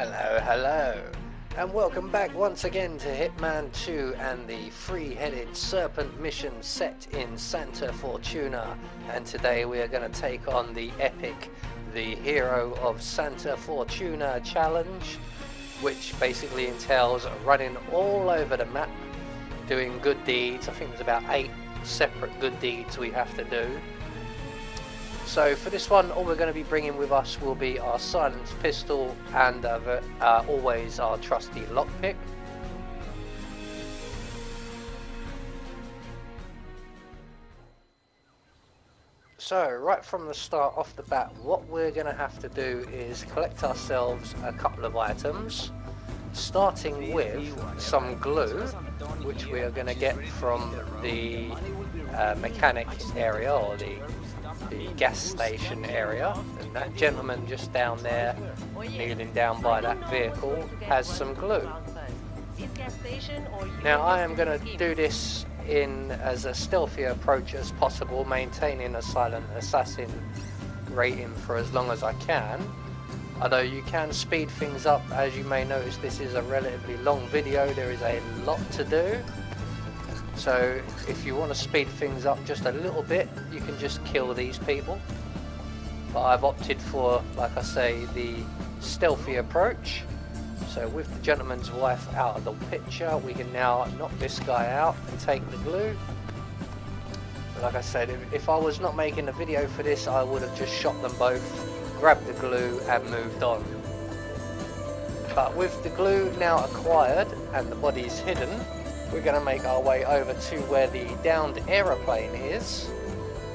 Hello, hello, and welcome back once again to Hitman 2 and the three-headed serpent mission set in Santa Fortuna. And today we are going to take on the epic, the Hero of Santa Fortuna challenge, which basically entails running all over the map, doing good deeds. I think there's about 8 separate good deeds we have to do. So for this one, all we're going to be bringing with us will be our silenced pistol and always our trusty lockpick. So right from the start off the bat, what we're going to have to do is collect ourselves a couple of items, starting with some glue, which we are going to get from the mechanic area, or the gas station area. And that gentleman just down there, kneeling down by that vehicle, has some glue. Now I am going to do this in as a stealthy approach as possible, maintaining a silent assassin rating for as long as I can. Although you can speed things up, as you may notice this is a relatively long video, there is a lot to do. So if you want to speed things up just a little bit, you can just kill these people. But I've opted for, like I say, the stealthy approach. So with the gentleman's wife out of the picture, we can now knock this guy out and take the glue. But like I said, if I was not making a video for this, I would have just shot them both, grabbed the glue and moved on. But with the glue now acquired and the bodies hidden, we're going to make our way over to where the downed aeroplane is,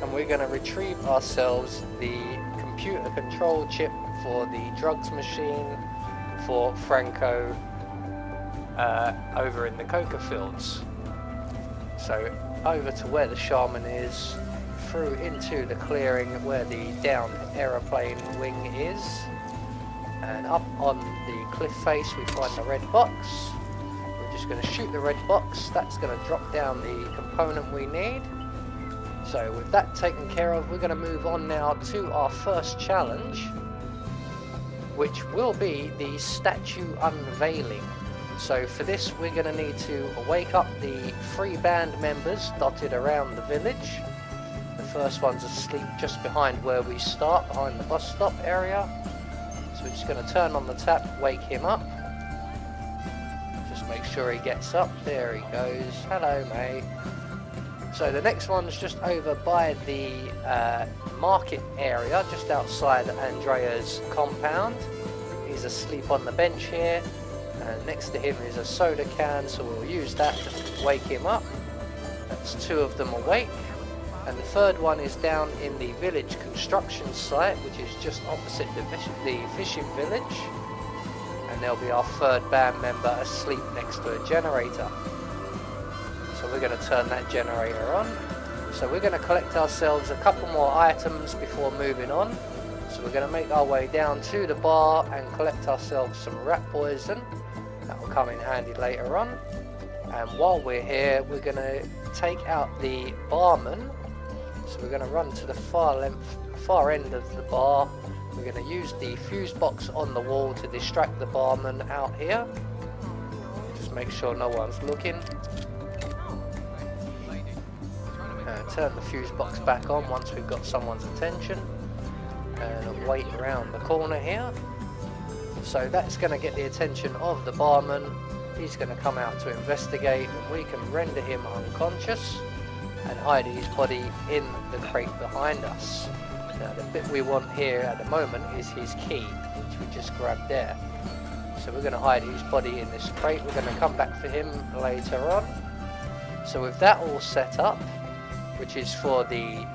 and we're going to retrieve ourselves the computer control chip for the drugs machine for Franco over in the coca fields. So over to where the shaman is, through into the clearing where the downed aeroplane wing is, and up on the cliff face we find the red box. Just going to shoot the red box. That's going to drop down the component we need. So with that taken care of, we're going to move on now to our first challenge, which will be the statue unveiling. So for this, we're going to need to wake up the 3 band members dotted around the village. The first one's asleep just behind where we start, behind the bus stop area. So we're just going to turn on the tap, wake him up. Make sure he gets up. There he goes. Hello, mate. So the next one's just over by the market area, just outside Andrea's compound. He's asleep on the bench here, and next to him is a soda can, so we'll use that to wake him up. That's 2 of them awake. And the third one is down in the village construction site, which is just opposite the fishing village. And there'll be our 3rd band member asleep next to a generator. So we're going to turn that generator on. So we're going to collect ourselves a couple more items before moving on. So we're going to make our way down to the bar and collect ourselves some rat poison. That will come in handy later on. And while we're here, we're going to take out the barman. So we're going to run to the far end of the bar. We're going to use the fuse box on the wall to distract the barman out here. Just make sure no one's looking. Turn the fuse box back on once we've got someone's attention. And wait around the corner here. So that's going to get the attention of the barman. He's going to come out to investigate, and we can render him unconscious and hide his body in the crate behind us. Now the bit we want here at the moment is his key, which we just grabbed there. So we're going to hide his body in this crate. We're going to come back for him later on. So with that all set up, which is for the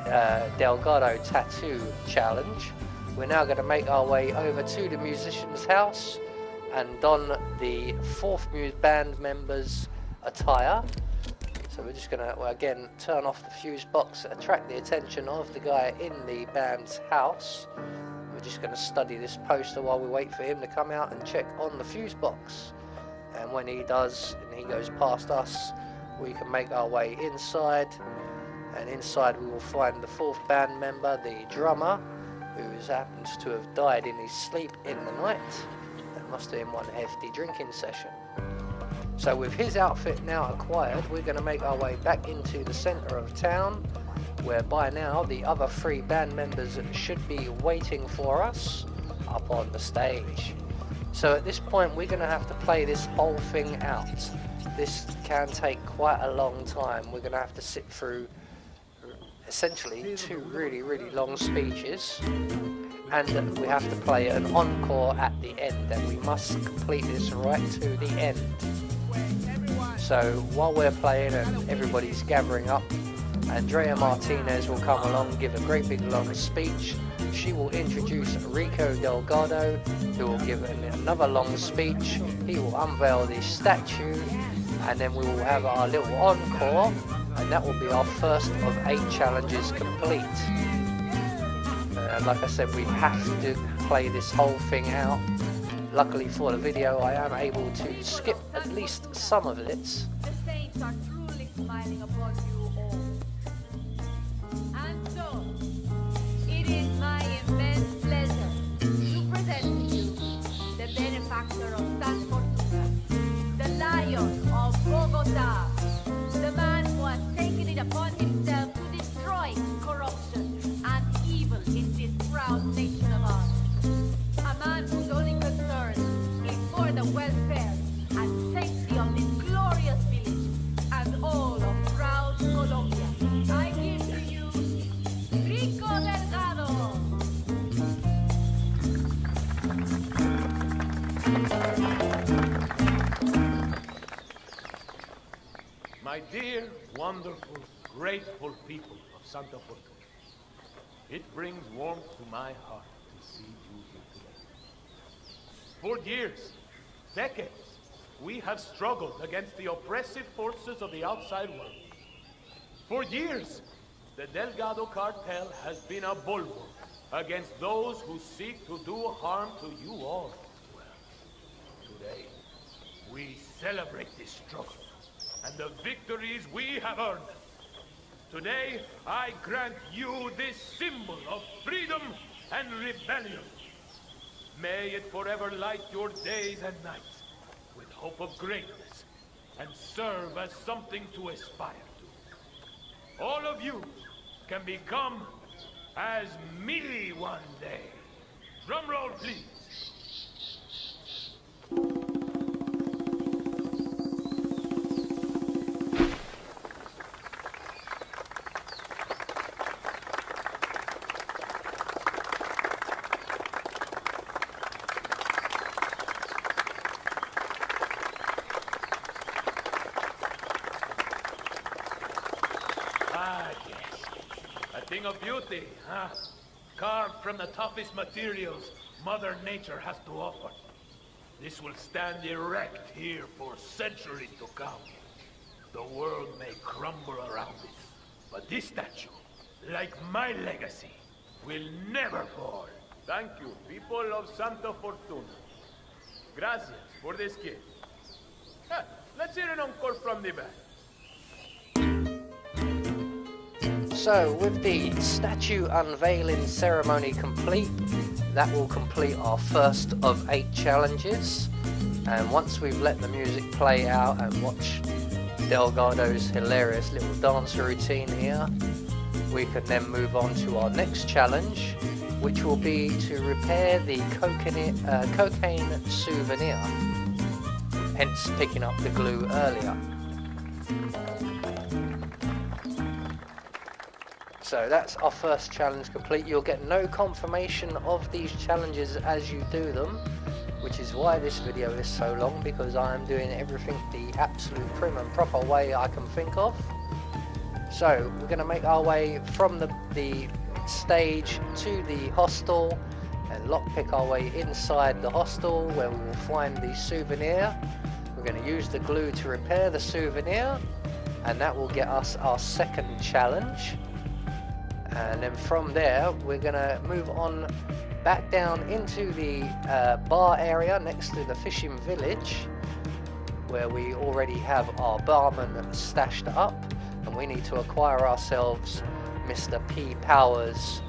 Delgado tattoo challenge, we're now going to make our way over to the musician's house and don the 4th band member's attire. So we're just going to, again, turn off the fuse box, attract the attention of the guy in the band's house. We're just going to study this poster while we wait for him to come out and check on the fuse box. And when he does, and he goes past us, we can make our way inside. And inside we will find the 4th band member, the drummer, who happens to have died in his sleep in the night. That must have been one hefty drinking session. So with his outfit now acquired, we're going to make our way back into the centre of town, where by now the other 3 band members should be waiting for us up on the stage. So at this point we're going to have to play this whole thing out. This can take quite a long time. We're going to have to sit through essentially 2 really long speeches, and we have to play an encore at the end, and we must complete this right to the end. So while we're playing and everybody's gathering up, Andrea Martinez will come along, give a great big long speech. She will introduce Hector Delgado, who will give another long speech. He will unveil the statue, and then we will have our little encore, and that will be our first of 8 challenges complete. Like I said, we have to play this whole thing out. Luckily for the video, I am able to skip at least some of it. The saints are truly smiling upon you all. And so, it is my immense pleasure to present to you the benefactor of Santa Fortuna, the Lion of Bogota, the man who has taken it upon himself to destroy corruption and evil in this proud nation of ours. A man whose only concern is for the welfare and safety of this glorious village and all of proud Colombia. I give to you Hector Delgado. My dear, wonderful, grateful people of Santa Fortuna, it brings warmth to my heart to see you here today. For years, decades, we have struggled against the oppressive forces of the outside world. For years, the Delgado cartel has been a bulwark against those who seek to do harm to you all. Well, today, we celebrate this struggle and the victories we have earned. Today, I grant you this symbol of freedom and rebellion. May it forever light your days and nights with hope of greatness and serve as something to aspire to. All of you can become as me one day. Drum roll, please. Of beauty, huh? Carved from the toughest materials Mother Nature has to offer. This will stand erect here for centuries to come. The world may crumble around it, but this statue, like my legacy, will never fall. Thank you, people of Santa Fortuna. Gracias for this gift. Let's hear an encore from the back. So with the statue unveiling ceremony complete, that will complete our first of 8 challenges. And once we've let the music play out and watch Delgado's hilarious little dance routine here, we can then move on to our next challenge, which will be to repair the cocaine souvenir, hence picking up the glue earlier. So that's our first challenge complete. You'll get no confirmation of these challenges as you do them, which is why this video is so long, because I am doing everything the absolute prim and proper way I can think of. So we're going to make our way from the stage to the hostel and lockpick our way inside the hostel, where we will find the souvenir. We're going to use the glue to repair the souvenir, and that will get us our second challenge. And then from there, we're going to move on back down into the bar area next to the fishing village, where we already have our barman stashed up, and we need to acquire ourselves Mr. P. Power's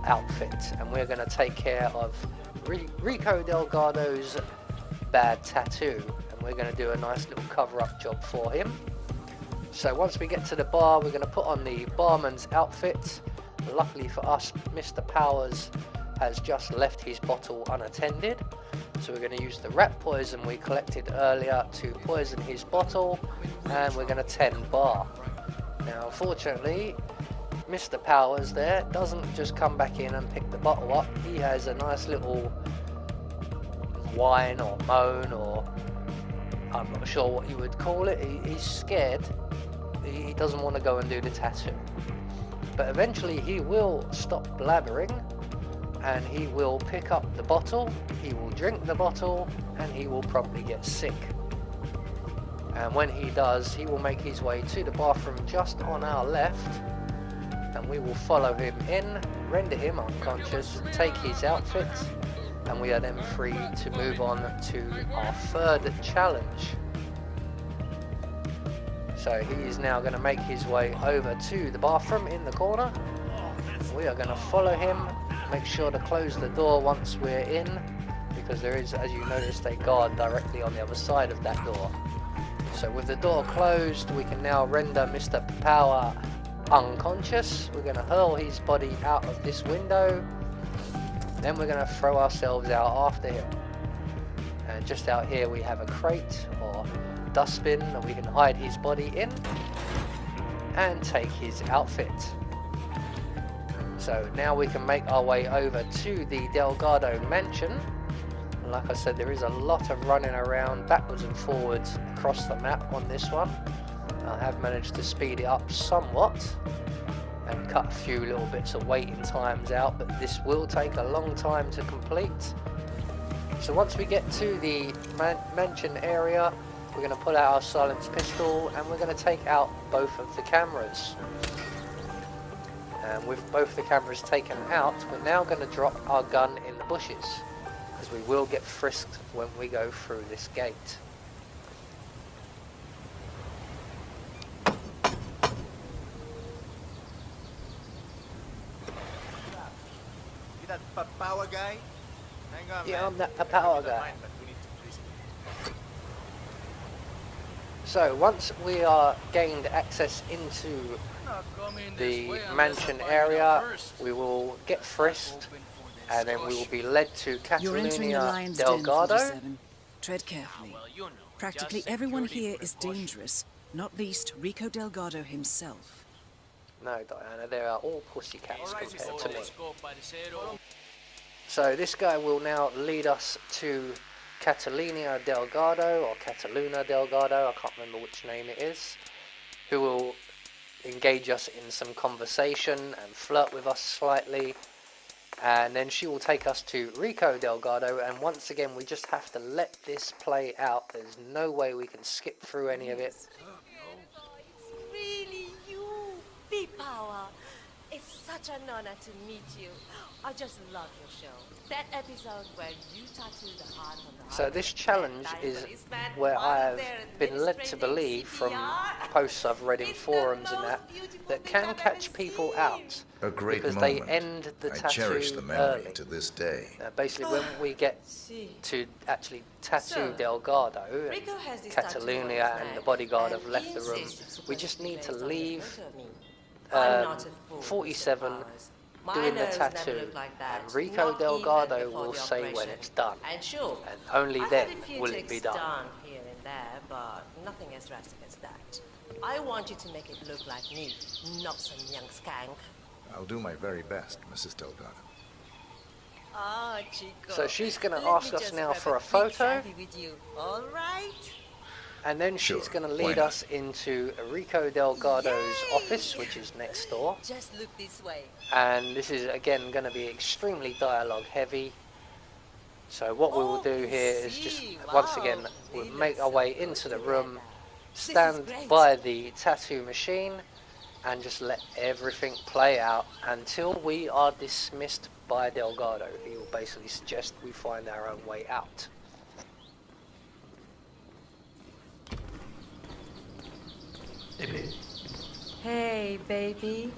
outfit, and we're going to take care of Hector Delgado's bad tattoo, and we're going to do a nice little cover-up job for him. So once we get to the bar, we're going to put on the barman's outfit. Luckily for us, Mr. Powers has just left his bottle unattended, so we're going to use the rat poison we collected earlier to poison his bottle, and we're going to 10 bar. Now unfortunately, Mr. Powers there doesn't just come back in and pick the bottle up. He has a nice little whine or moan, or I'm not sure what you would call it. He's scared. He doesn't want to go and do the tattoo. But eventually he will stop blabbering, and he will pick up the bottle, he will drink the bottle, and he will probably get sick. And when he does, he will make his way to the bathroom just on our left, and we will follow him in, render him unconscious, take his outfit, and we are then free to move on to our third challenge. So he is now going to make his way over to the bathroom in the corner. We are going to follow him, make sure to close the door once we're in, because there is, as you noticed, a guard directly on the other side of that door. So with the door closed, we can now render Mr. Power unconscious. We're going to hurl his body out of this window, then we're going to throw ourselves out after him. And just out here we have a crate or dustbin that we can hide his body in and take his outfit. So now we can make our way over to the Delgado mansion. And like I said, there is a lot of running around backwards and forwards across the map on this one. I have managed to speed it up somewhat and cut a few little bits of waiting times out, but this will take a long time to complete. So once we get to the mansion area, we're going to pull out our silenced pistol and we're going to take out both of the cameras. And with both the cameras taken out, we're now going to drop our gun in the bushes, because we will get frisked when we go through this gate. You that power guy? Hang on, Yeah, man. I'm that power guy. So once we are gained access into the mansion area, we will get frisked, and then we will be led to You're entering the Catalina Lion's Den, Delgado. 47. Tread carefully. Practically everyone here is dangerous, not least Rico Delgado himself. No, Diana, they are all pussycats compared to me. So this guy will now lead us to Catalina Delgado, or Catalina Delgado, I can't remember which name it is, who will engage us in some conversation and flirt with us slightly, and then she will take us to Rico Delgado, and once again we just have to let this play out. There's no way we can skip through any of it. It's really you, B-Power. It's such an honor to meet you. I just love your show. That episode where you tattooed the heart on the heart. So this challenge is where I have been led to believe from posts I've read in forums and that can catch people out A great because moment. they end the I tattoo cherish the memory early. to this day. Basically, when we get to actually tattoo Delgado, Rico has this Catalina tattoo on his and the neck, bodyguard and have left he the room. insists it's We supposed just to be need to based on a leave photo of me. I'm not a fool, Mr. 47 Powers. doing the My nose never tattoo, looked like that, and Rico not even Delgado before will the say when operation. it's done, And sure, and only I then had a few will it be ticks done. done here and there, but nothing as drastic as that. I want you to make it look like me, not some young skank. I'll do my very best, Mrs. Delgado. Ah, Chico. So she's going to Let ask me us just now grab for a quick photo, selfie with you, all right? and then she's Sure, going to why lead not? us into Rico Delgado's Yay! office, which is next door. Just look this way. And this is again going to be extremely dialogue heavy. So what we will do here is just see, once wow, again we'll we make look our so way good into the together. room, is stand great. by the tattoo machine, and just let everything play out until we are dismissed by Delgado. He will basically suggest we find our own way out. Hey, baby.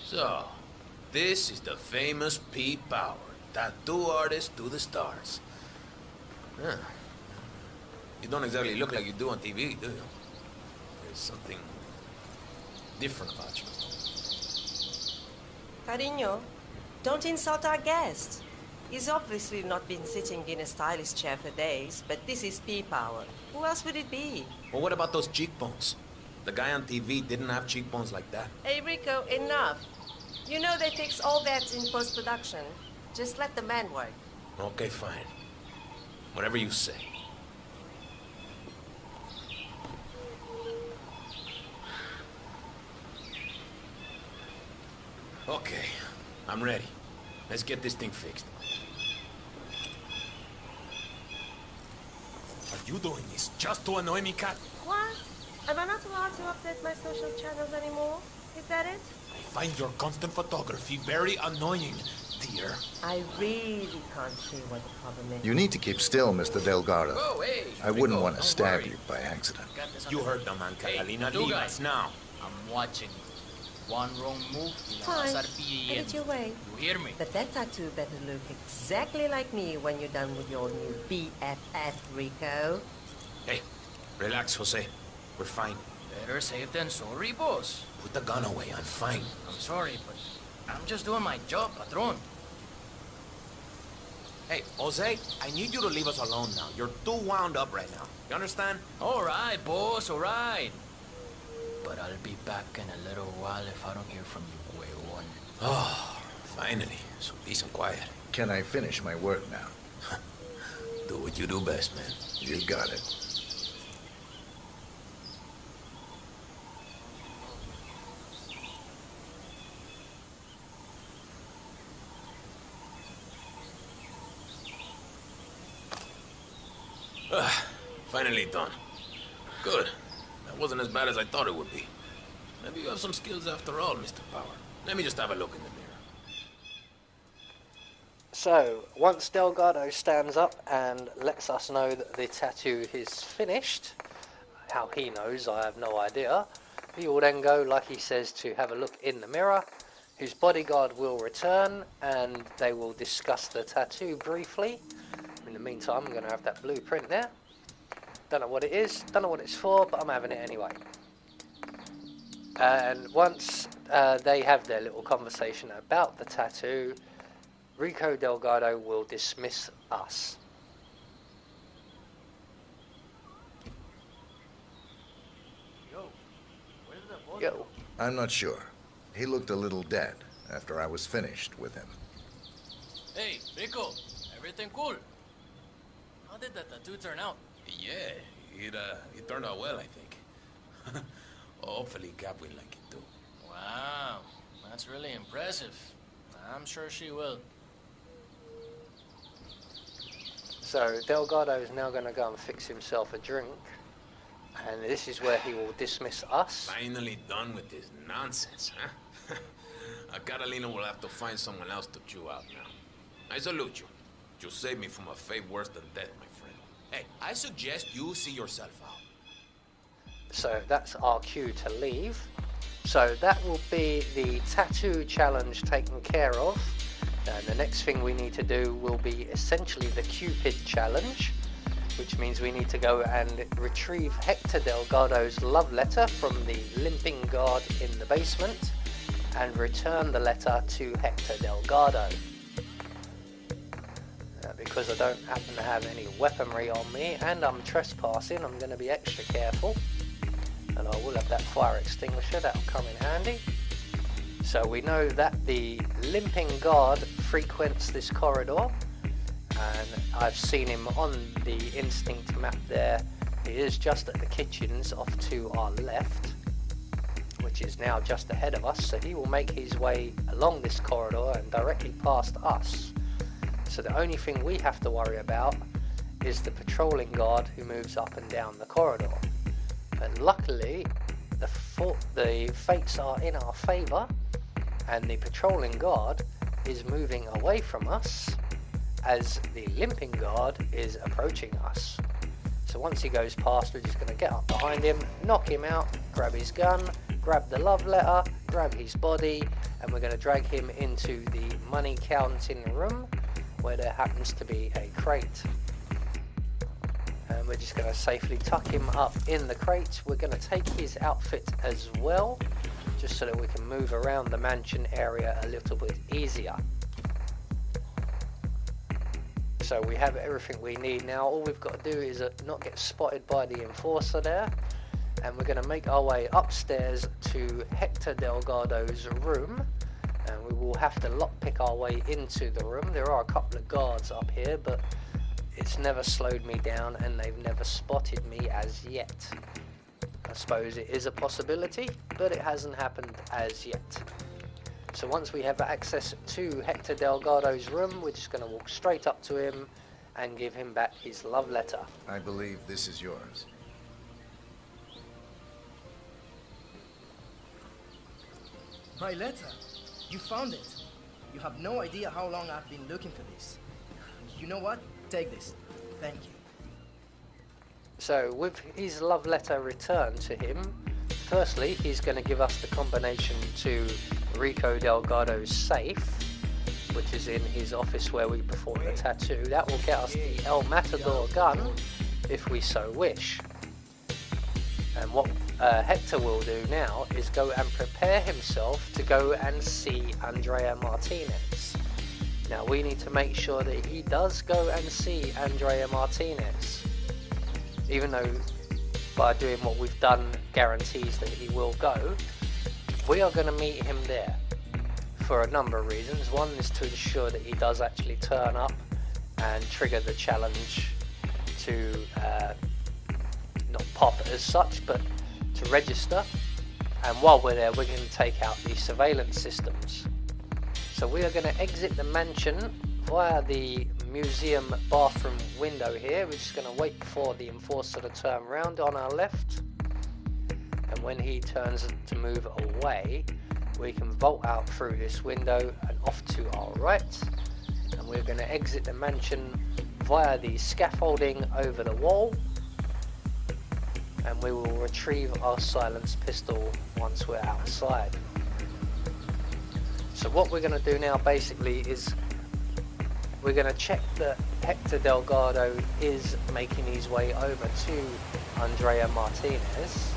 So, this is the famous Pete Power. Tattoo artist to the stars. Huh. You don't exactly look like you do on TV, do you? There's something different about you. Cariño, don't insult our guest. He's obviously not been sitting in a stylish chair for days, but this is P-Power. Who else would it be? Well, what about those cheekbones? The guy on TV didn't have cheekbones like that. Hey, Rico, enough. You know they fix all that in post-production. Just let the man work. Okay, fine. Whatever you say. Okay, I'm ready. Let's get this thing fixed. Are you doing this just to annoy me, Cat? What? Am I not allowed to update my social channels anymore? Is that it? I find your constant photography very annoying, dear. I really can't see what the problem is. You need to keep still, Mr. Delgado. Oh, hey, I wouldn't Rico, want to don't stab worry. you by accident. Got this You under- heard the man, Hey, Catalina. you Leave guys. us now. I'm watching. One wrong move, Fine. I'll start Get it your way. You hear me? But that tattoo better look exactly like me when you're done with your new BFF, Rico. Hey, relax, Jose. We're fine. Better safe than sorry, boss. Put the gun away. I'm fine. I'm sorry, but I'm just doing my job, patron. Hey, Jose, I need you to leave us alone now. You're too wound up right now. You understand? All right, boss, all right. But I'll be back in a little while if I don't hear from you, way one. Oh, finally. So peace and quiet. Can I finish my work now? Do what you do best, man. You got it. Finally done. Good. That wasn't as bad as I thought it would be. Maybe you have some skills after all, Mr. Power. Let me just have a look in the mirror. So, once Delgado stands up and lets us know that the tattoo is finished, how he knows, I have no idea, he will then go, like he says, to have a look in the mirror. His bodyguard will return and they will discuss the tattoo briefly. In the meantime, I'm going to have that blueprint there. Don't know what it is, don't know what it's for, but I'm having it anyway. And once they have their little conversation about the tattoo, Rico Delgado will dismiss us. Yo. I'm not sure. He looked a little dead after I was finished with him. Hey, Rico, everything cool? How did that tattoo turn out? Yeah, it turned out well, I think. Hopefully Cap will like it too. Wow, that's really impressive. I'm sure she will. So Delgado is now going to go and fix himself a drink, and this is where he will dismiss us. Finally done with this nonsense, huh? Catalina will have to find someone else to chew out now. I salute you. You saved me from a fate worse than death, my friend. Hey, I suggest you see yourself out. So that's our cue to leave. So that will be the tattoo challenge taken care of. And the next thing we need to do will be essentially the Cupid challenge, which means we need to go and retrieve Hector Delgado's love letter from the limping guard in the basement and return the letter to Hector Delgado. Because I don't happen to have any weaponry on me and I'm trespassing, I'm going to be extra careful. And I will have that fire extinguisher, that will come in handy. So we know that the limping guard frequents this corridor, and I've seen him on the instinct map there. He is just at the kitchens off to our left, which is now just ahead of us, so he will make his way along this corridor and directly past us. So the only thing we have to worry about is the patrolling guard who moves up and down the corridor. And luckily, the fates are in our favour, and the patrolling guard is moving away from us as the limping guard is approaching us. So once he goes past, we're just going to get up behind him, knock him out, grab his gun, grab the love letter, grab his body, and we're going to drag him into the money counting room where there happens to be a crate. And we're just going to safely tuck him up in the crate. We're going to take his outfit as well, just so that we can move around the mansion area a little bit easier. So we have everything we need now. All we've got to do is not get spotted by the enforcer there. And we're going to make our way upstairs to Hector Delgado's room. And we will have to lockpick our way into the room. There are a couple of guards up here, but it's never slowed me down and they've never spotted me as yet. I suppose it is a possibility, but it hasn't happened as yet. So once we have access to Hector Delgado's room, we're just going to walk straight up to him and give him back his love letter. I believe this is yours. My letter? You found it. You have no idea how long I've been looking for this. You know what? Take this. Thank you. So with his love letter returned to him, firstly he's going to give us the combination to Rico Delgado's safe, which is in his office where we perform the tattoo. That will get us the El Matador gun if we so wish. And what Hector will do now is go and prepare himself to go and see Andrea Martinez. Now we need to make sure that he does go and see Andrea Martinez, even though by doing what we've done guarantees that he will go. We are going to meet him there for a number of reasons. One is to ensure that he does actually turn up and trigger the challenge to not pop as such, but to register. And while we're there, we're going to take out the surveillance systems. So we are going to exit the mansion via the museum bathroom window here. We're just going to wait for the enforcer to turn around on our left. And when he turns to move away, we can vault out through this window and off to our right. And we're going to exit the mansion via the scaffolding over the wall. And we will retrieve our silenced pistol once we're outside. So what we're going to do now basically is we're going to check that Hector Delgado is making his way over to Andrea Martinez.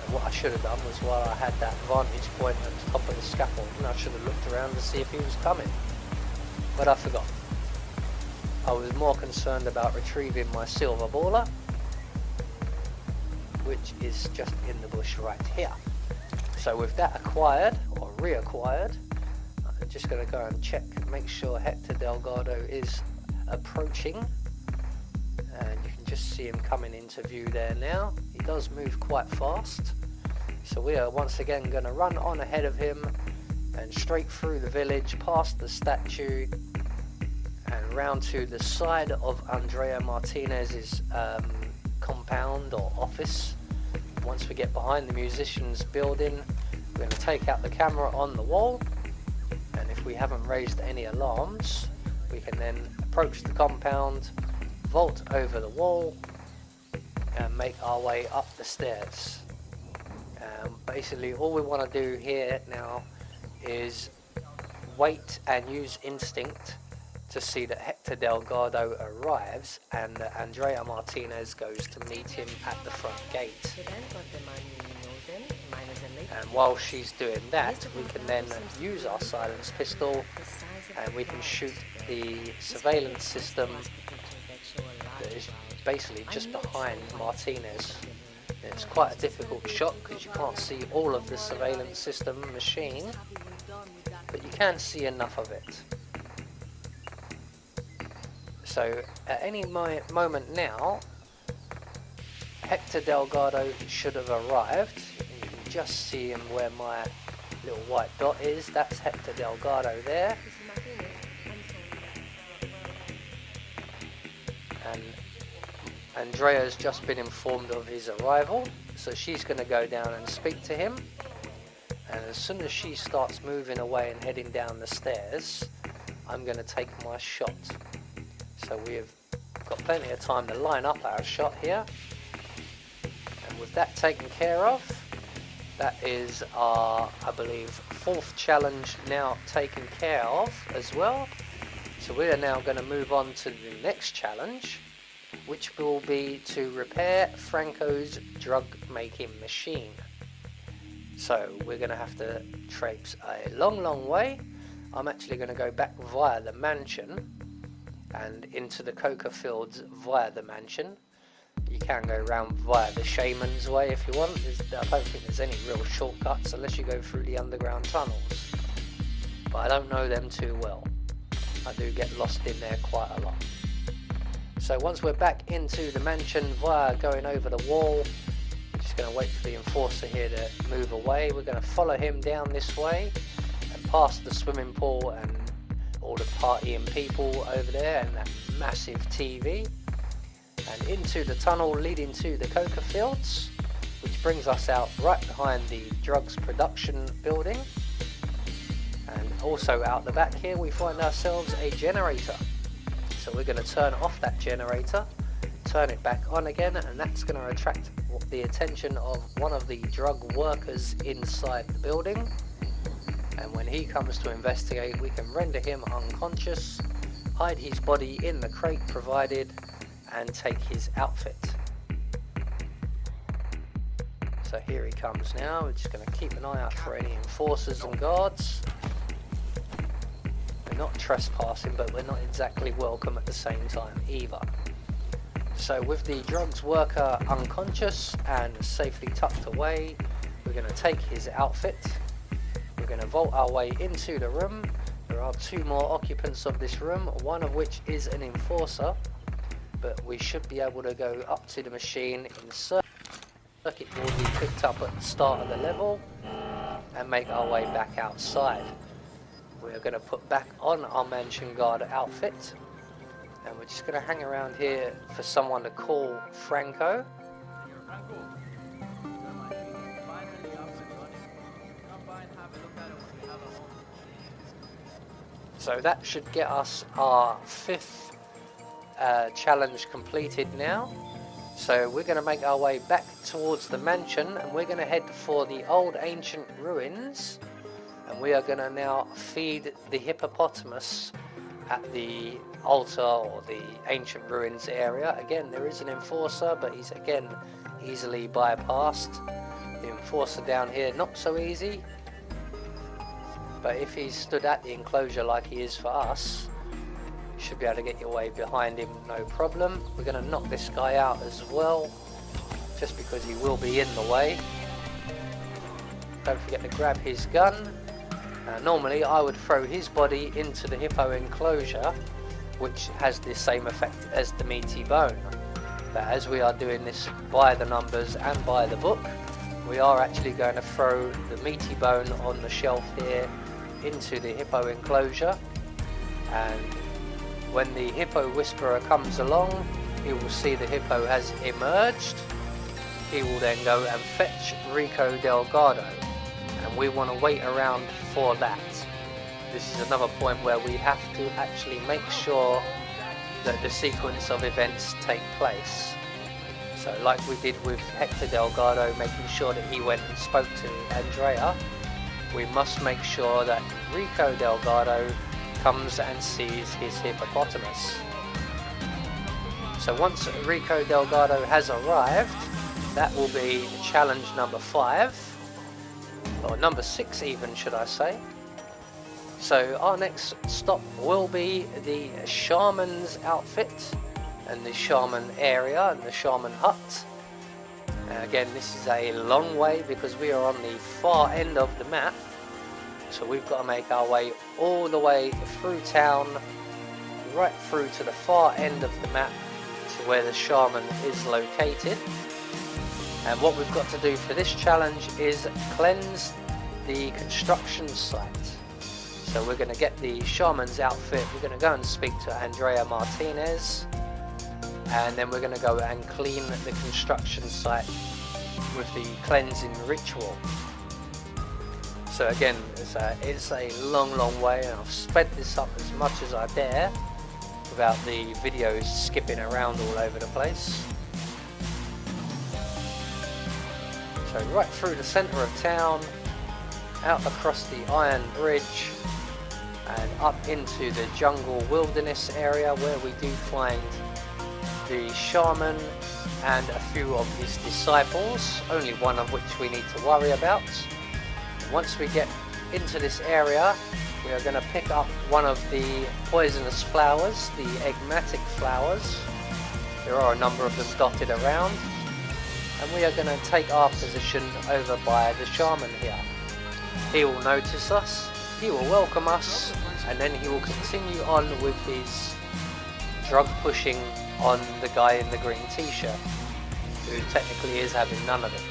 And what I should have done was, while I had that vantage point at the top of the scaffolding, I should have looked around to see if he was coming. But I forgot. I was more concerned about retrieving my silver baller, which is just in the bush right here. So with that acquired, or reacquired, I'm just going to go and check, make sure Hector Delgado is approaching. And you can just see him coming into view there now. He does move quite fast. So we are once again going to run on ahead of him and straight through the village, past the statue, and round to the side of Andrea Martinez's compound or office. Once we get behind the musician's building, we're going to take out the camera on the wall, and if we haven't raised any alarms, we can then approach the compound, vault over the wall, and make our way up the stairs. Basically all we want to do here now is wait and use instinct to see that Hector Delgado arrives and that Andrea Martinez goes to meet him at the front gate. And while she's doing that, we can then use our silenced pistol and we can shoot the surveillance system that is basically just behind Martinez. It's quite a difficult shot because you can't see all of the surveillance system machine, but you can see enough of it. So at any moment now, Hector Delgado should have arrived. You can just see him where my little white dot is. That's Hector Delgado there. And Andrea's just been informed of his arrival, so she's going to go down and speak to him. And as soon as she starts moving away and heading down the stairs, I'm going to take my shot. So we've got plenty of time to line up our shot here. And with that taken care of, that is our, I believe, 4th challenge now taken care of as well. So we are now going to move on to the next challenge, which will be to repair Franco's drug making machine. So we're going to have to traipse a long way. I'm actually going to go back via the mansion and into the coca fields via the mansion. You can go around via the Shaman's Way if you want. I don't think there's any real shortcuts unless you go through the underground tunnels. But I don't know them too well. I do get lost in there quite a lot. So once we're back into the mansion via going over the wall, we're just going to wait for the enforcer here to move away. We're going to follow him down this way and past the swimming pool and all the partying people over there and that massive TV, and into the tunnel leading to the coca fields, which brings us out right behind the drugs production building. And also out the back here we find ourselves a generator. So we're going to turn off that generator, turn it back on again, and that's going to attract the attention of one of the drug workers inside the building. And when he comes to investigate, we can render him unconscious, hide his body in the crate provided, and take his outfit. So here he comes now. We're just going to keep an eye out for any enforcers and guards. We're not trespassing, but we're not exactly welcome at the same time either. So with the drugs worker unconscious and safely tucked away, we're going to take his outfit. We're going to vault our way into the room. There are two more occupants of this room, one of which is an enforcer, but we should be able to go up to the machine, insert circuit board we picked up at the start of the level, and make our way back outside. We're going to put back on our mansion guard outfit, and we're just going to hang around here for someone to call Franco. So that should get us our 5th challenge completed now. So we're going to make our way back towards the mansion, and we're going to head for the old ancient ruins, and we are going to now feed the hippopotamus at the altar or the ancient ruins area. Again, there is an enforcer, but he's again easily bypassed. The enforcer down here, not so easy, but if he's stood at the enclosure like he is for us, you should be able to get your way behind him, no problem. We're going to knock this guy out as well, just because he will be in the way. Don't forget to grab his gun. Normally I would throw his body into the hippo enclosure, which has the same effect as the meaty bone. But as we are doing this by the numbers and by the book, we are actually going to throw the meaty bone on the shelf here into the hippo enclosure, and when the hippo whisperer comes along, he will see the hippo has emerged. He will then go and fetch Hector Delgado, and we want to wait around for that. This is another point where we have to actually make sure that the sequence of events take place. So like we did with Hector Delgado, making sure that he went and spoke to Andrea, we must make sure that Hector Delgado comes and sees his hippopotamus. So once Hector Delgado has arrived, that will be challenge number 5, or number 6 even, should I say. So our next stop will be the shaman's outfit and the shaman area and the shaman hut. Again, this is a long way because we are on the far end of the map, so we've got to make our way all the way through town, right through to the far end of the map to where the shaman is located. And what we've got to do for this challenge is cleanse the construction site. So we're going to get the shaman's outfit, we're going to go and speak to Andrea Martinez, and then we're going to go and clean the construction site with the cleansing ritual. So again, it's a long way, and I've sped this up as much as I dare without the videos skipping around all over the place. So right through the centre of town, out across the iron bridge, and up into the jungle wilderness area where we do find the shaman and a few of his disciples, only one of which we need to worry about. Once we get into this area, we are going to pick up one of the poisonous flowers, the egmatic flowers. There are a number of them dotted around, and we are going to take our position over by the shaman here. He will notice us, he will welcome us, and then he will continue on with his drug pushing on the guy in the green t-shirt, who technically is having none of it.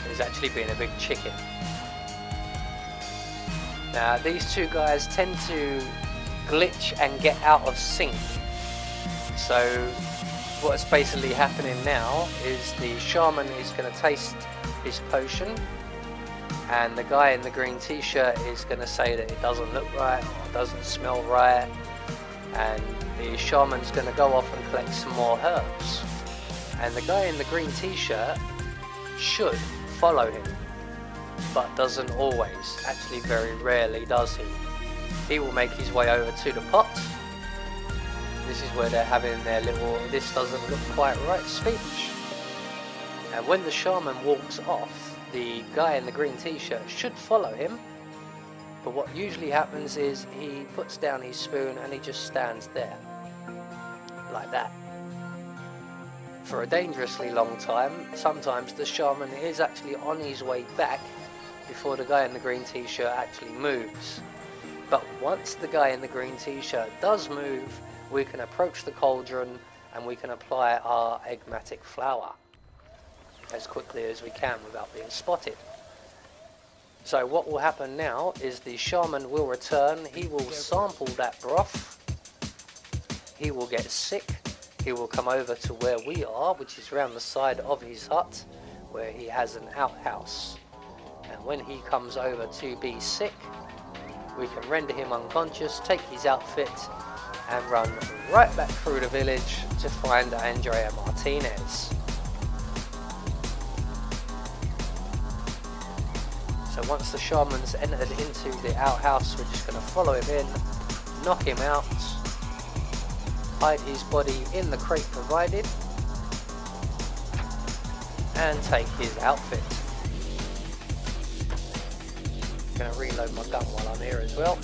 He's actually being a big chicken. Now these two guys tend to glitch and get out of sync. So what's basically happening now is the shaman is going to taste his potion, and the guy in the green t-shirt is going to say that it doesn't look right or doesn't smell right, and the shaman's going to go off and collect some more herbs, and the guy in the green t-shirt should follow him, but doesn't always. Actually very rarely does he. He will make his way over to the pot. This is where they're having their little "this doesn't look quite right" speech, and when the shaman walks off, the guy in the green t-shirt should follow him, but what usually happens is he puts down his spoon and he just stands there like that for a dangerously long time. Sometimes the shaman is actually on his way back before the guy in the green t-shirt actually moves. But once the guy in the green t-shirt does move, we can approach the cauldron and we can apply our egmatic flower as quickly as we can without being spotted. So what will happen now is the shaman will return, he will sample that broth, he will get sick, he will come over to where we are, which is around the side of his hut, where he has an outhouse. And when he comes over to be sick, we can render him unconscious, take his outfit, and run right back through the village to find Andrea Martinez. So once the shaman's entered into the outhouse, we're just going to follow him in, knock him out, hide his body in the crate provided, and take his outfit. Going to reload my gun while I'm here as well.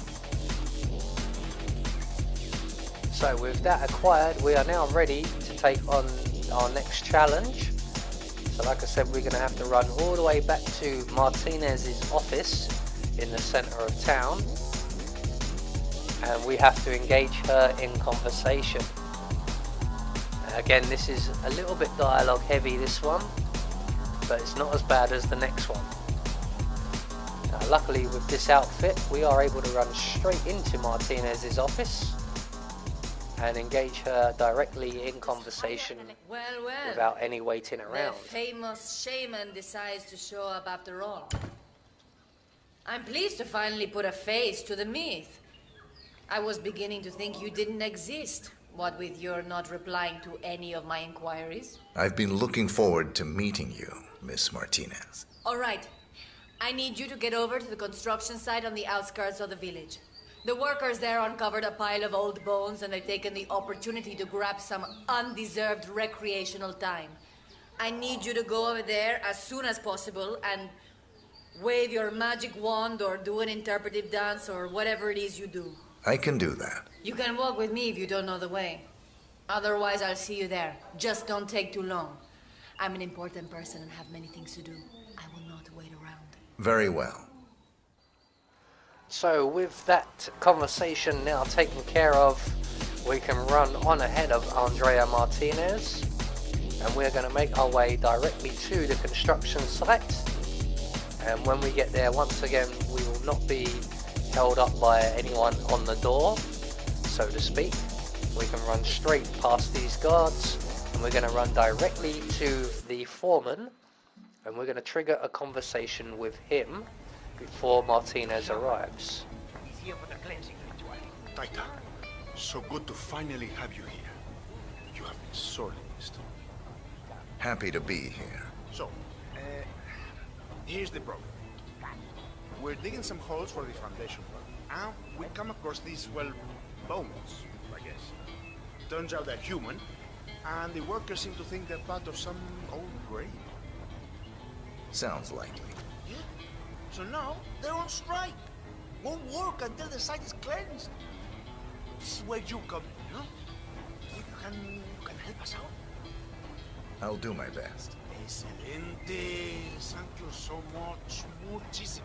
So with that acquired, we are now ready to take on our next challenge. So like I said, we're going to have to run all the way back to Martinez's office in the center of town, and we have to engage her in conversation. Again, this is a little bit dialogue heavy, this one, but it's not as bad as the next one. Now, luckily with this outfit, we are able to run straight into Martinez's office and engage her directly in conversation without any waiting around. The famous shaman decides to show up after all. I'm pleased to finally put a face to the myth. I was beginning to think you didn't exist, what with your not replying to any of my inquiries. I've been looking forward to meeting you, Miss Martinez. All right. I need you to get over to the construction site on the outskirts of the village. The workers there uncovered a pile of old bones, and they've taken the opportunity to grab some undeserved recreational time. I need you to go over there as soon as possible and wave your magic wand or do an interpretive dance or whatever it is you do. I can do that. You can walk with me if you don't know the way. Otherwise, I'll see you there. Just don't take too long. I'm an important person and have many things to do. I will not wait around. Very well. So with that conversation now taken care of, we can run on ahead of Andrea Martinez, and we're going to make our way directly to the construction site. And when we get there, once again, we will not be held up by anyone on the door, so to speak. We can run straight past these guards, and we're going to run directly to the foreman, and we're going to trigger a conversation with him before Martinez arrives. Taita, so good to finally have you here. You have been sorely missed. Happy to be here. So, here's the problem. We're digging some holes for the foundation work. And we come across these, well, bones, I guess. Turns out they're human, and the workers seem to think they're part of some old grave. Sounds likely. Yeah. So now they're on strike. Won't work until the site is cleansed. This is where you come in, you know? Think you can help us out? I'll do my best. Excelente. Thank you so much. Muchísimo.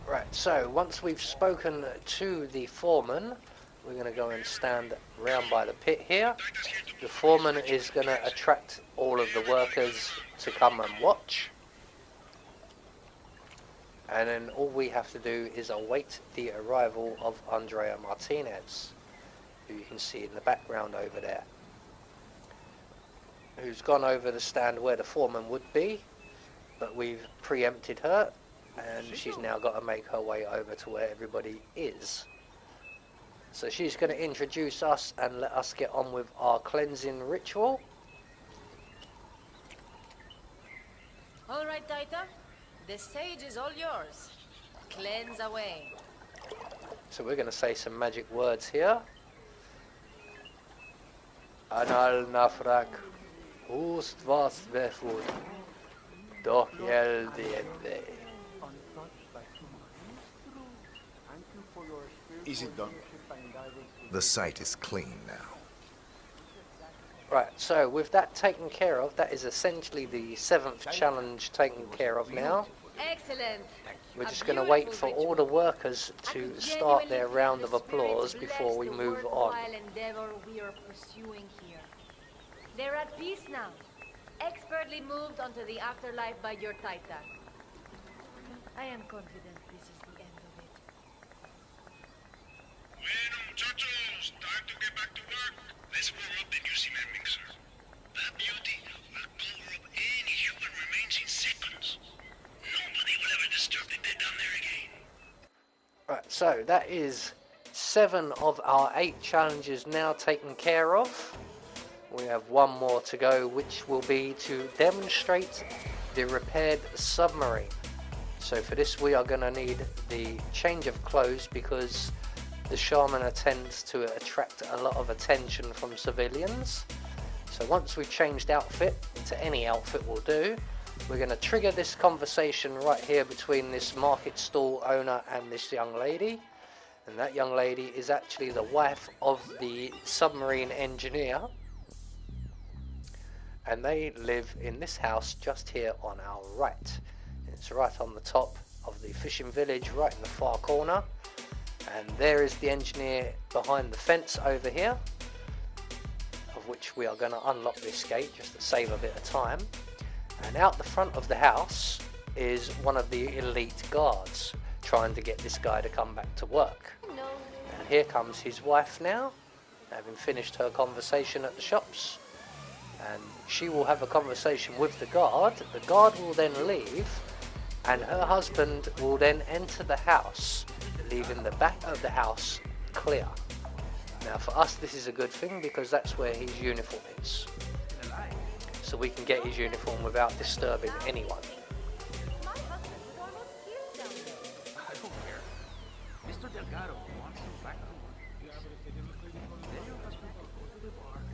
Right, so once we've spoken to the foreman, we're going to go and stand round by the pit here. The foreman is going to attract all of the workers to come and watch. And then all we have to do is await the arrival of Andrea Martinez, who you can see in the background over there, who's gone over the stand where the foreman would be, but we've preempted her, and she's now got to make her way over to where everybody is. So she's going to introduce us and let us get on with our cleansing ritual. All right, Taita. The stage is all yours. Cleanse away. So we're going to say some magic words here. Anal nafrak, ust vas vefur, doch yel diende. Is it done? The site is clean now. Right, so with that taken care of, that is essentially the 7th challenge taken care of now. Excellent. We're just going to wait for all the workers to start their round of applause before we move on. Endeavor we are pursuing here. They're at peace now, expertly moved onto the afterlife by your Titan. I am confident this is the end of it. Bueno, muchachos, time to get back to work. Let's warm up the new cement mixer. That beauty will cover up any human remains in seconds. Nobody will ever disturb the dead down there again. Right, so that is 7 of our 8 challenges now taken care of. We have one more to go, which will be to demonstrate the repaired submarine. So for this we are going to need the change of clothes, because the shaman tends to attract a lot of attention from civilians. So once we've changed outfit, to any outfit will do, we're going to trigger this conversation right here between this market stall owner and this young lady. And that young lady is actually the wife of the submarine engineer. And they live in this house just here on our right. It's right on the top of the fishing village, right in the far corner. And there is the engineer behind the fence over here, of which we are going to unlock this gate just to save a bit of time. And out the front of the house is one of the elite guards trying to get this guy to come back to work. And here comes his wife now, having finished her conversation at the shops. And she will have a conversation with the guard. The guard will then leave, and her husband will then enter the house, leaving the back of the house clear. Now for us this is a good thing, because that's where his uniform is. So we can get his uniform without disturbing anyone. My husband was almost killed down there. I don't care. Mr. Delgado wants him back to work. Then your husband will go to the bar and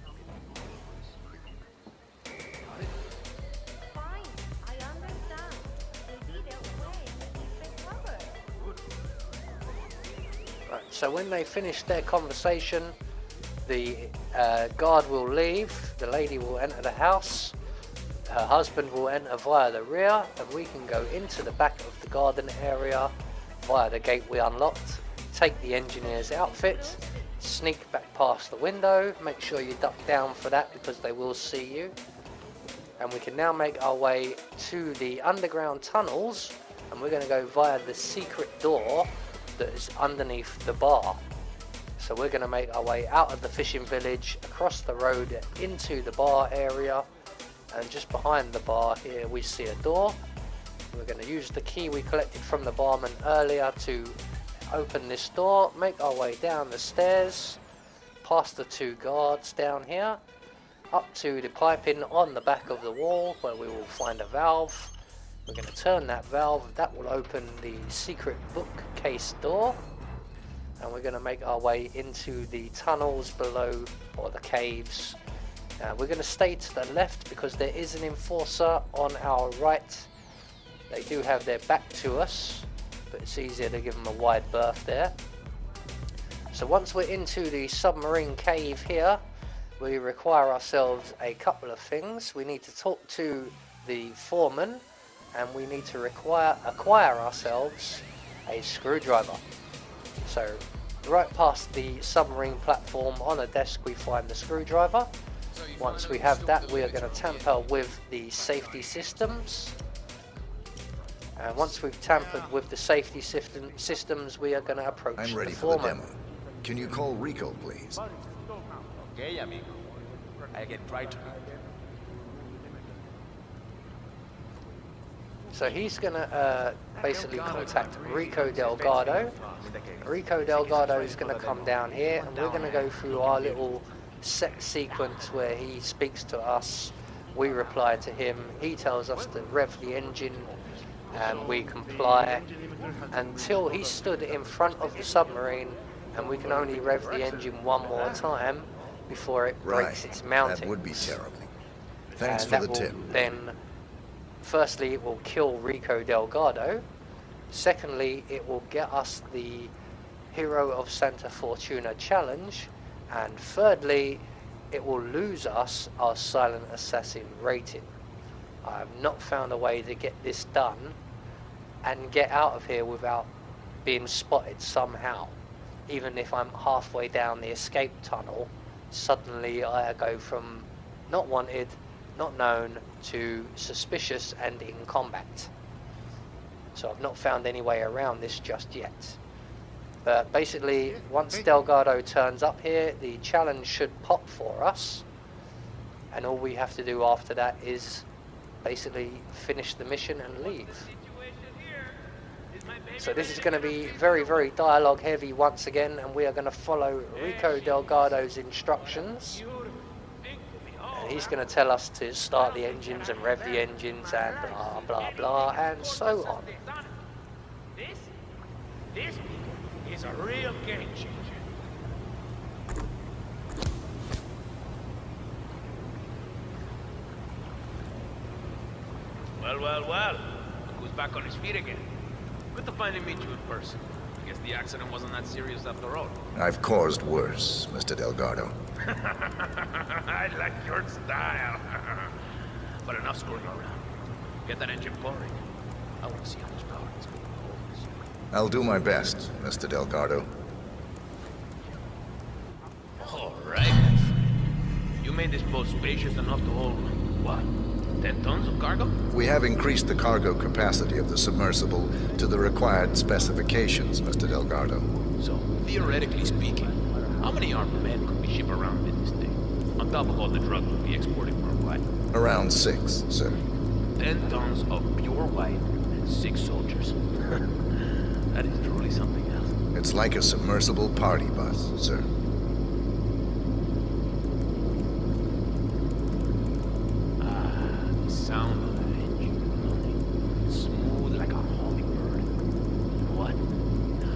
Fine, I understand. We'll be their way and keep it covered. Right, so when they finish their conversation, the guard will leave, the lady will enter the house, her husband will enter via the rear, and we can go into the back of the garden area via the gate we unlocked, take the engineer's outfit, sneak back past the window, make sure you duck down for that because they will see you, and we can now make our way to the underground tunnels, and we're going to go via the secret door that is underneath the bar. So we're going to make our way out of the fishing village, across the road into the bar area, and just behind the bar here we see a door. We're going to use the key we collected from the barman earlier to open this door, make our way down the stairs, past the 2 guards down here, up to the piping on the back of the wall where we will find a valve. We're going to turn that valve, that will open the secret bookcase door. and we're going to make our way into the tunnels below, or the caves. We're going to stay to the left because there is an enforcer on our right. They do have their back to us, but it's easier to give them a wide berth there. So once we're into the submarine cave here, we require ourselves a couple of things. We need to talk to the foreman, and we need to acquire ourselves a screwdriver. So right past the submarine platform on a desk we find the screwdriver. Once we have that, we are going to tamper with the safety systems. And once we've tampered with the safety systems, we are going to approach I'm ready the for the foreman. demo. Can you call Rico, please? Okay, amigo. I'll get right to it. So he's going to basically contact Rico Delgado. Rico Delgado is going to come down here, and we're going to go through our little set sequence where he speaks to us, we reply to him, he tells us to rev the engine, and we comply until he stood in front of the submarine, and we can only rev the engine one more time before it breaks its mounting. That would be terrible. Thanks And for that the tip. will then, firstly, it will kill Rico Delgado. Secondly, it will get us the Hero of Santa Fortuna challenge. And thirdly, it will lose us our Silent Assassin rating. I have not found a way to get this done and get out of here without being spotted somehow. Even if I'm halfway down the escape tunnel, suddenly I go from not wanted, not known, to suspicious and in combat. So I've not found any way around this just yet. But basically, once Delgado turns up here, the challenge should pop for us. And all we have to do after that is basically finish the mission and leave. So this is going to be very, very dialogue heavy once again, and we are going to follow Rico Delgado's instructions. And he's going to tell us to start the engines and rev the engines and blah, blah, blah, and so on. This is a real game changer. Well. Look who's back on his feet again. Good to finally meet you in person. I guess the accident wasn't that serious after all. I've caused worse, Mr. Delgado. I like your style. But enough screwing around. Get that engine pouring. I want to see how much power this thing holds. I'll do my best, Mr. Delgado. All right, my friend. You made this boat spacious enough to hold, what, 10 tons of cargo? We have increased the cargo capacity of the submersible to the required specifications, Mr. Delgado. So, theoretically speaking, how many armed men could we ship around in this thing? On top of all the drugs we'll be exporting worldwide. Around 6, sir. 10 tons of pure white and 6 soldiers. That is truly something else. It's like a submersible party bus, sir. The sound of that engine. Smooth like a hummingbird. What?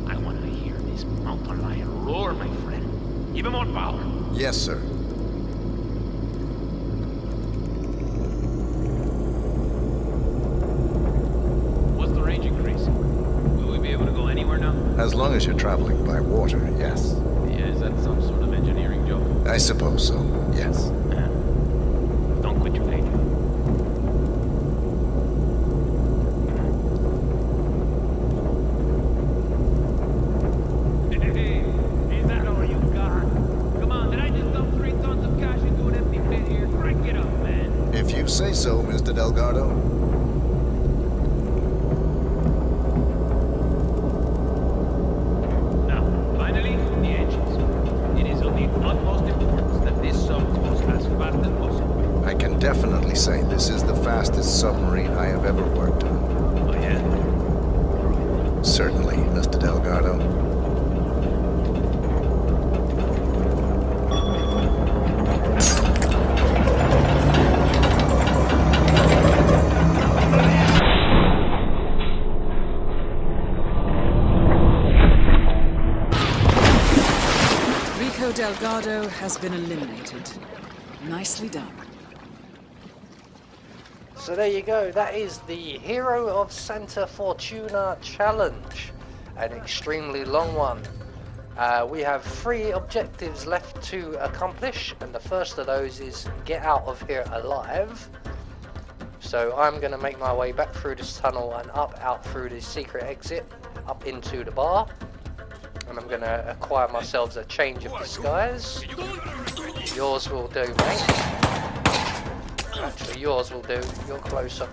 I want to hear this mountain lion roar, my friend. Give him more power. Yes, sir. What's the range increasing? Will we be able to go anywhere now? As long as you're traveling by water, yes. Yeah, is that some sort of engineering joke? I suppose so, yes. Don't quit your day job. Hey, is that all you got? Come on, did I just dump 3 tons of cash into an empty pit here? Crank it up, man. If you say so, Mr. Delgado. Now, finally, the engines. It is of the utmost importance that this sub goes as fast as possible. I can definitely say this is the fastest submarine I have ever worked on. Oh, yeah? Certainly, Mr. Delgado. Delgado has been eliminated. Nicely done. So there you go, that is the Hero of Santa Fortuna challenge. An extremely long one. We have 3 objectives left to accomplish, and the first of those is get out of here alive. So I'm going to make my way back through this tunnel and out through this secret exit, up into the bar. And I'm going to acquire myself a change of disguise. Yours will do, mate. Actually, yours will do. You're closer.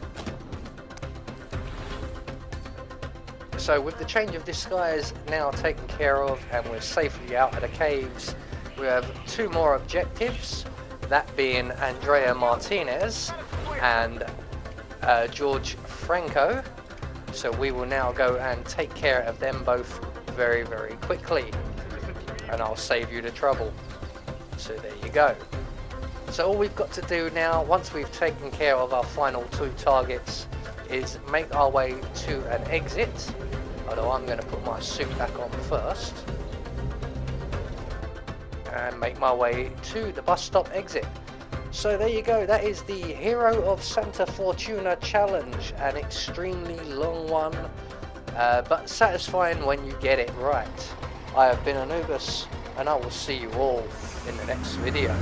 So with the change of disguise now taken care of and we're safely out of the caves, we have 2 more objectives, that being Andrea Martinez and George Franco. So we will now go and take care of them both very, very quickly, and I'll save you the trouble. So there you go. So all we've got to do now, once we've taken care of our final 2 targets, is make our way to an exit. Although I'm going to put my suit back on first. And make my way to the bus stop exit. So there you go, that is the Hero of Santa Fortuna challenge. An extremely long one, but satisfying when you get it right. I have been Anubis, and I will see you all in the next video.